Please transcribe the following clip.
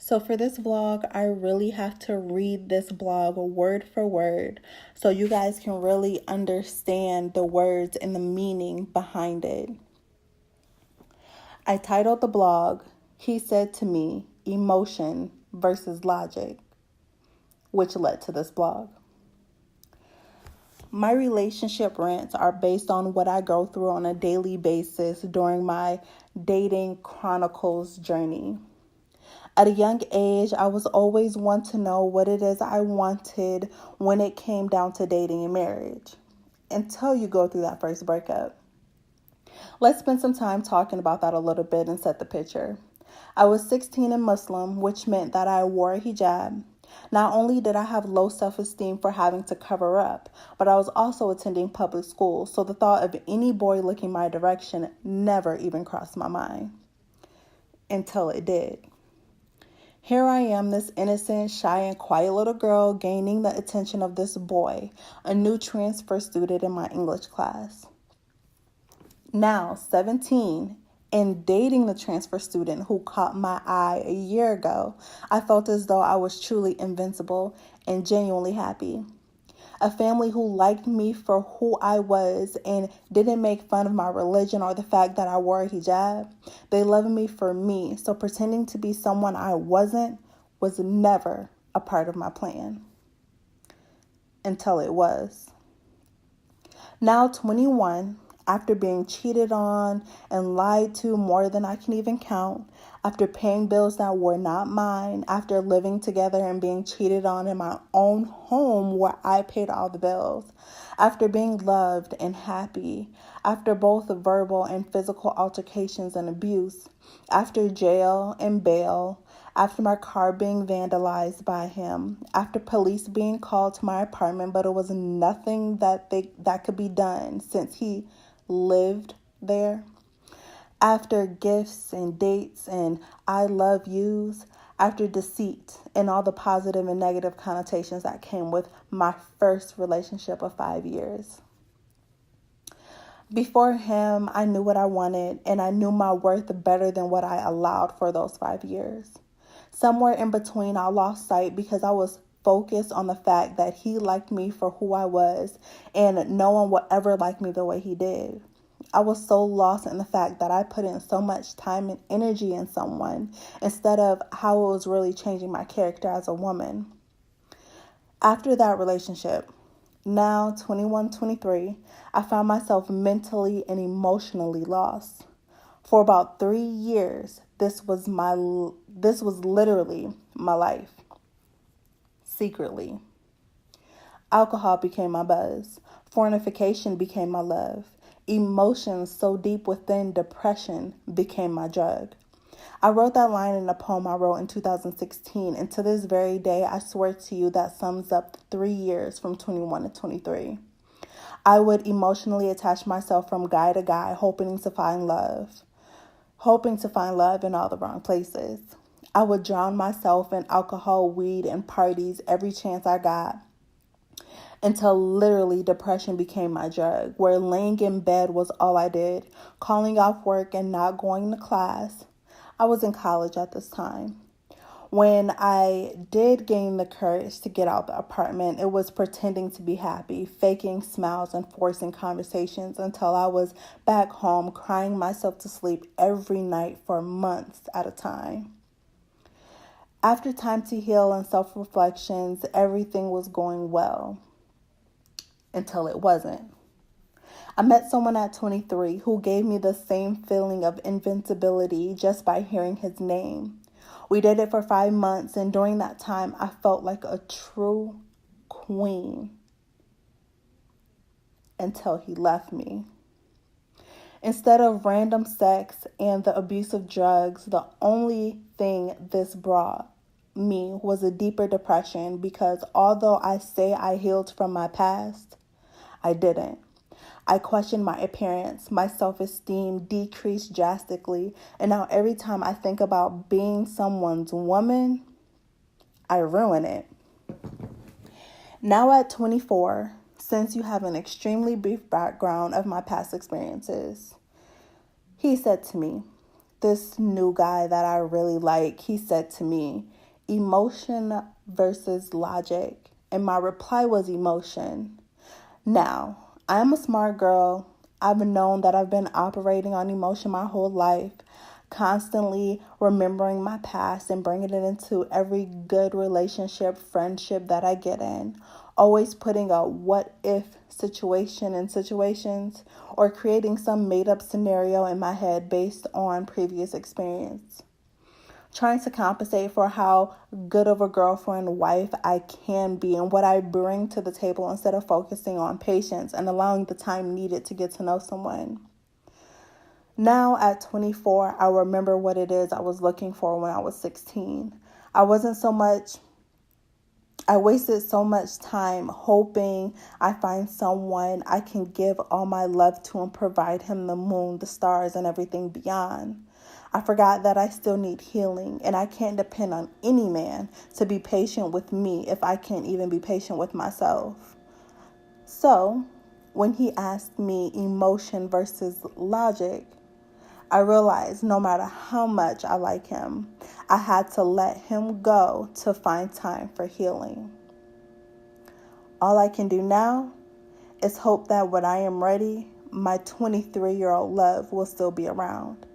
So for this vlog, I really have to read this blog word for word so you guys can really understand the words and the meaning behind it. I titled the blog, He Said to Me, Emotion versus Logic, which led to this blog. My relationship rants are based on what I go through on a daily basis during my dating chronicles journey. At a young age, I was always one to know what it is I wanted when it came down to dating and marriage, until you go through that first breakup. Let's spend some time talking about that a little bit and set the picture. I was 16 and Muslim, which meant that I wore a hijab. Not only did I have low self-esteem for having to cover up, but I was also attending public school, so the thought of any boy looking my direction never even crossed my mind. Until it did. Here I am, this innocent, shy, and quiet little girl gaining the attention of this boy, a new transfer student in my English class. Now, 17, and dating the transfer student who caught my eye a year ago, I felt as though I was truly invincible and genuinely happy. A family who liked me for who I was and didn't make fun of my religion or the fact that I wore a hijab. They loved me for me, so pretending to be someone I wasn't was never a part of my plan. Until it was. Now 21, after being cheated on and lied to more than I can even count, after paying bills that were not mine, after living together and being cheated on in my own home where I paid all the bills, after being loved and happy, after both verbal and physical altercations and abuse, after jail and bail, after my car being vandalized by him, after police being called to my apartment, but it was nothing that could be done since he lived there. After gifts and dates and I love yous, after deceit and all the positive and negative connotations that came with my first relationship of 5 years. Before him, I knew what I wanted and I knew my worth better than what I allowed for those 5 years. Somewhere in between, I lost sight because I was focused on the fact that he liked me for who I was and no one would ever like me the way he did. I was so lost in the fact that I put in so much time and energy in someone instead of how it was really changing my character as a woman. After that relationship, now 21, 23, I found myself mentally and emotionally lost. For about 3 years, this was literally my life. Secretly. Alcohol became my buzz. Fornication became my love. Emotions so deep within depression became my drug. I wrote that line in a poem I wrote in 2016, and to this very day, I swear to you that sums up the 3 years from 21 to 23. I would emotionally attach myself from guy to guy, hoping to find love in all the wrong places. I would drown myself in alcohol, weed, and parties every chance I got, until literally depression became my drug, where laying in bed was all I did, calling off work and not going to class. I was in college at this time. When I did gain the courage to get out the apartment, it was pretending to be happy, faking smiles and forcing conversations until I was back home crying myself to sleep every night for months at a time. After time to heal and self-reflections, everything was going well. Until it wasn't. I met someone at 23 who gave me the same feeling of invincibility just by hearing his name. We dated for 5 months, and during that time, I felt like a true queen until he left me. Instead of random sex and the abuse of drugs, the only thing this brought me was a deeper depression because although I say I healed from my past, I didn't. I questioned my appearance. My self-esteem decreased drastically. And now every time I think about being someone's woman, I ruin it. Now at 24, since you have an extremely brief background of my past experiences, he said to me, this new guy that I really like, he said to me, emotion versus logic. And my reply was emotion. Now, I'm a smart girl. I've known that I've been operating on emotion my whole life, constantly remembering my past and bringing it into every good relationship, friendship that I get in. Always putting a what if situation in situations or creating some made up scenario in my head based on previous experience. Trying to compensate for how good of a girlfriend, wife I can be and what I bring to the table instead of focusing on patience and allowing the time needed to get to know someone. Now at 24, I remember what it is I was looking for when I was 16. I wasted so much time hoping I find someone I can give all my love to and provide him the moon, the stars, and everything beyond. I forgot that I still need healing, and I can't depend on any man to be patient with me if I can't even be patient with myself. So, when he asked me emotion versus logic, I realized no matter how much I like him, I had to let him go to find time for healing. All I can do now is hope that when I am ready, my 23-year-old love will still be around.